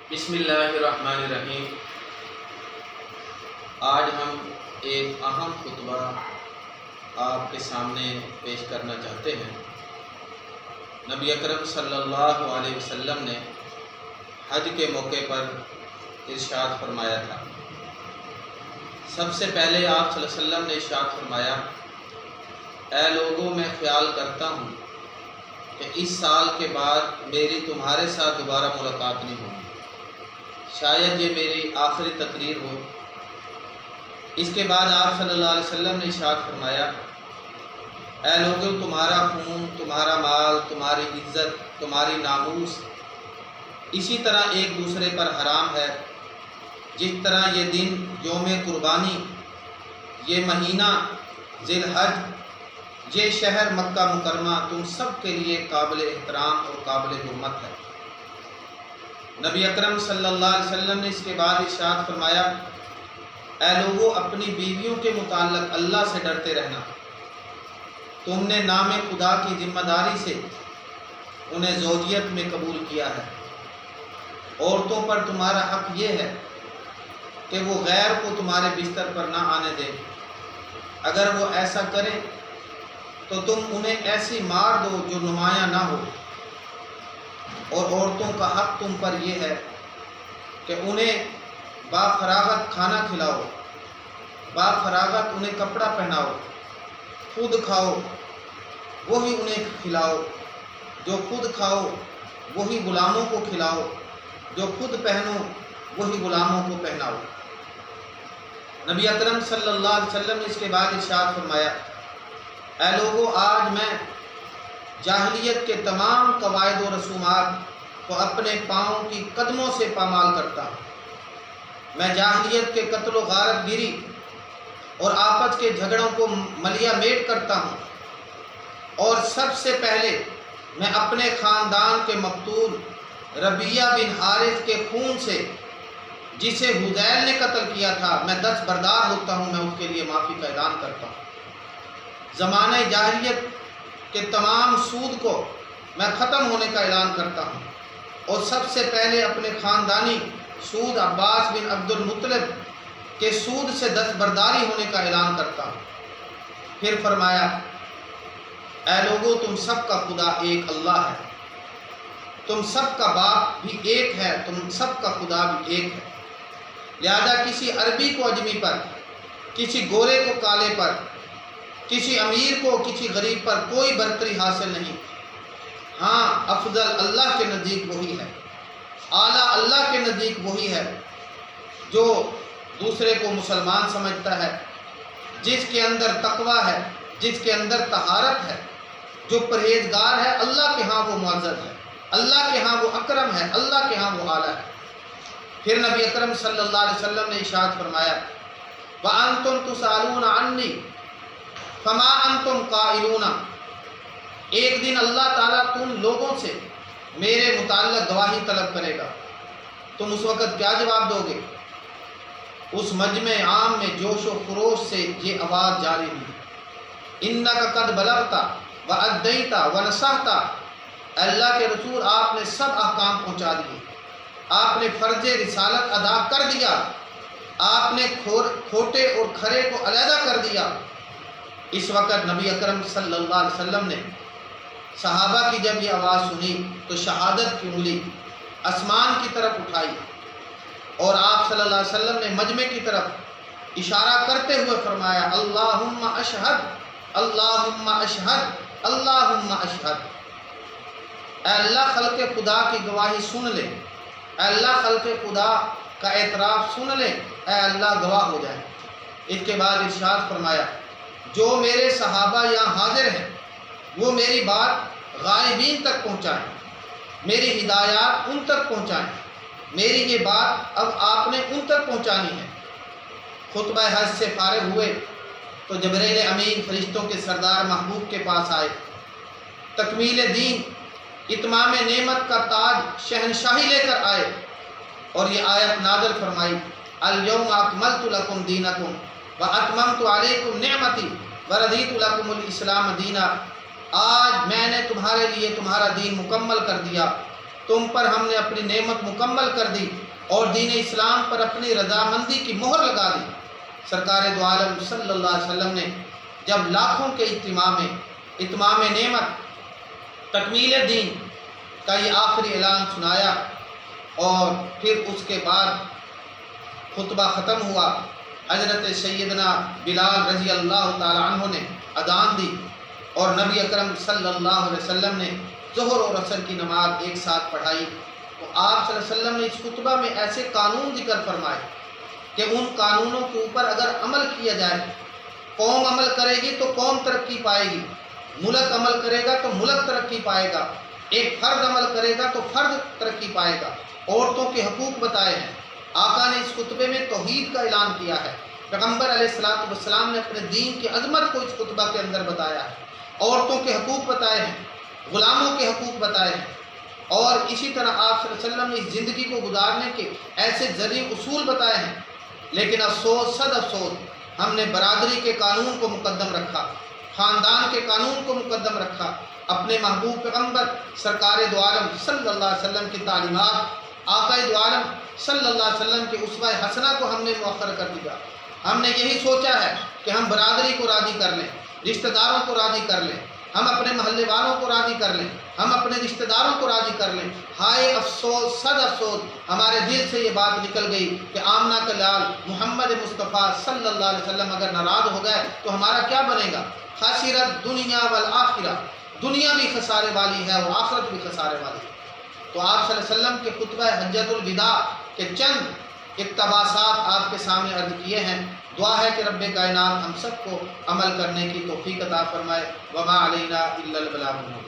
بسم اللہ الرحمن الرحیم۔ آج ہم ایک اہم خطبہ آپ کے سامنے پیش کرنا چاہتے ہیں۔ نبی اکرم صلی اللہ علیہ وسلم نے حج کے موقع پر ارشاد فرمایا تھا۔ سب سے پہلے آپ صلی اللہ علیہ وسلم نے ارشاد فرمایا، اے لوگوں، میں خیال کرتا ہوں کہ اس سال کے بعد میری تمہارے ساتھ دوبارہ ملاقات نہیں ہوگی، شاید یہ میری آخری تقریر ہو۔ اس کے بعد آپ صلی اللہ علیہ وسلم نے ارشاد فرمایا، اے لوگوں، تمہارا خون، تمہارا مال، تمہاری عزت، تمہاری ناموس اسی طرح ایک دوسرے پر حرام ہے، جس طرح یہ دن یوم قربانی، یہ مہینہ ذی الحج، یہ شہر مکہ مکرمہ تم سب کے لیے قابل احترام اور قابل حرمت ہے۔ نبی اکرم صلی اللہ علیہ وسلم نے اس کے بعد ارشاد فرمایا، اے لوگوں، اپنی بیویوں کے متعلق اللہ سے ڈرتے رہنا۔ تم نے نام خدا کی ذمہ داری سے انہیں زوجیت میں قبول کیا ہے۔ عورتوں پر تمہارا حق یہ ہے کہ وہ غیر کو تمہارے بستر پر نہ آنے دیں۔ اگر وہ ایسا کریں تو تم انہیں ایسی مار دو جو نمایاں نہ ہو، اور عورتوں کا حق تم پر یہ ہے کہ انہیں بافراغت کھانا کھلاؤ، بافراغت انہیں کپڑا پہناؤ، خود کھاؤ وہی انہیں کھلاؤ، جو خود کھاؤ وہی غلاموں کو کھلاؤ، جو خود پہنو وہی غلاموں کو پہناؤ۔ نبی اکرم صلی اللہ علیہ وسلم نے اس کے بعد ارشاد فرمایا، اے لوگوں، آج میں جاہلیت کے تمام قواعد و رسومات کو اپنے پاؤں کی قدموں سے پامال کرتا ہوں۔ میں جاہلیت کے قتل و غارت گیری اور آپس کے جھگڑوں کو ملیا میٹ کرتا ہوں، اور سب سے پہلے میں اپنے خاندان کے مقتول ربیہ بن حارث کے خون سے، جسے حذیل نے قتل کیا تھا، میں دستبردار ہوتا ہوں، میں اس کے لیے معافی کا اعلان کرتا ہوں۔ زمانہ جاہلیت کہ تمام سود کو میں ختم ہونے کا اعلان کرتا ہوں، اور سب سے پہلے اپنے خاندانی سود عباس بن عبد المطلب کے سود سے دستبرداری ہونے کا اعلان کرتا ہوں۔ پھر فرمایا، اے لوگوں، تم سب کا خدا ایک اللہ ہے، تم سب کا باپ بھی ایک ہے، تم سب کا خدا بھی ایک ہے، لہذا کسی عربی کو اجمی پر، کسی گورے کو کالے پر، کسی امیر کو کسی غریب پر کوئی برتری حاصل نہیں۔ ہاں، افضل اللہ کے نزدیک وہی ہے، اعلیٰ اللہ کے نزدیک وہی ہے جو دوسرے کو مسلمان سمجھتا ہے، جس کے اندر تقویٰ ہے، جس کے اندر طہارت ہے، جو پرہیزگار ہے، اللہ کے ہاں وہ معزز ہے، اللہ کے ہاں وہ اکرم ہے، اللہ کے ہاں وہ اعلیٰ ہے۔ پھر نبی اکرم صلی اللہ علیہ وسلم نے ارشاد فرمایا، وَأَنْتُمْ تُسْأَلُونَ عَنِّي فَمَا أَنْتُمْ قَائِلُونَ، ایک دن اللہ تعالیٰ تم لوگوں سے میرے متعلق گواہی طلب کرے گا، تم اس وقت کیا جواب دو گے؟ اس مجمع عام میں جوش و خروش سے یہ آواز جاری ہوئی، اِنَّكَ قَدْ بَلَغْتَ وَأَدَّيْتَ وَنَصَحْتَ، اللہ کے رسول، آپ نے سب احکام پہنچا دیے، آپ نے فرض رسالت ادا کر دیا، آپ نے کھوٹے اور کھرے کو علیحدہ کر دیا۔ اس وقت نبی اکرم صلی اللہ علیہ وسلم نے صحابہ کی جب یہ آواز سنی تو شہادت کی انگلی آسمان کی طرف اٹھائی، اور آپ صلی اللہ علیہ وسلم نے مجمع کی طرف اشارہ کرتے ہوئے فرمایا، اللہم اشہد، اللہم اشہد، اللہم اشہد۔ اے اللہ، خلق خدا کی گواہی سن لے، اے اللہ، خلق خدا کا اعتراف سن لے، اے اللہ گواہ ہو جائے۔ اس کے بعد ارشاد فرمایا، جو میرے صحابہ یہاں حاضر ہیں وہ میری بات غائبین تک پہنچائیں، میری ہدایات ان تک پہنچائیں، میری یہ بات اب آپ نے ان تک پہنچانی ہے۔ خطبہ حج سے فارغ ہوئے تو جبریل امین فرشتوں کے سردار محبوب کے پاس آئے، تکمیل دین، اتمام نعمت کا تاج شہنشاہی لے کر آئے، اور یہ آیت نازل فرمائی، الیوم اکملت لکم دینکم واتممت علیکم نعمتی وردیت لکم الاسلام دینا، آج میں نے تمہارے لیے تمہارا دین مکمل کر دیا تم پر ہم نے اپنی نعمت مکمل کر دی اور دین اسلام پر اپنی رضامندی کی مہر لگا دی۔ سرکار دو عالم صلی اللہ علیہ وسلم نے جب لاکھوں کے اتمام نعمت تکمیل دین کا یہ آخری اعلان سنایا اور پھر اس کے بعد خطبہ ختم ہوا، حضرت سیدنا بلال رضی اللہ تعالی عنہ نے اذان دی اور نبی اکرم صلی اللہ علیہ وسلم نے ظہر اور عصر کی نماز ایک ساتھ پڑھائی۔ تو آپ صلی اللہ علیہ وسلم نے اس خطبہ میں ایسے قانون ذکر فرمائے کہ ان قانونوں کے اوپر اگر عمل کیا جائے، قوم عمل کرے گی تو قوم ترقی پائے گی، ملک عمل کرے گا تو ملک ترقی پائے گا، ایک فرد عمل کرے گا تو فرد ترقی پائے گا۔ عورتوں کے حقوق بتائے ہیں، آقا نے اس خطبے میں توحید کا اعلان کیا ہے، پیغمبر علیہ السلام نے اپنے دین کی عظمت کو اس خطبہ کے اندر بتایا ہے، عورتوں کے حقوق بتائے ہیں، غلاموں کے حقوق بتائے ہیں، اور اسی طرح آپ صلی اللہ علیہ وسلم نے اس زندگی کو گزارنے کے ایسے ذریعے اصول بتائے ہیں۔ لیکن افسوس صد افسوس، ہم نے برادری کے قانون کو مقدم رکھا، خاندان کے قانون کو مقدم رکھا، اپنے محبوب پیغمبر سرکار دو عالم صلی اللہ علیہ وسلم کی تعلیمات، آقا دو عالم صلی اللہ علیہ وسلم کے اسوہ حسنہ کو ہم نے مؤخر کر دیا۔ ہم نے یہی سوچا ہے کہ ہم برادری کو راضی کر لیں، رشتہ داروں کو راضی کر لیں، ہم اپنے محلے والوں کو راضی کر لیں، ہم اپنے رشتہ داروں کو راضی کر لیں۔ ہائے افسوس صد افسوس، ہمارے دل سے یہ بات نکل گئی کہ آمنہ کا لال محمد مصطفیٰ صلی اللہ علیہ وسلم اگر ناراض ہو گئے تو ہمارا کیا بنے گا؟ خسرت دنیا والآخرہ، دنیا بھی خسارے والی ہے اور آخرت بھی خسارے والی ہے۔ تو آپ صلی اللہ علیہ وسلم کے خطبہ حجۃ الوداع کے چند اقتباسات آپ کے سامنے عرض کیے ہیں۔ دعا ہے کہ رب کائنات ہم سب کو عمل کرنے کی توفیق عطا فرمائے۔ وما علینا الا البلاغ المبین۔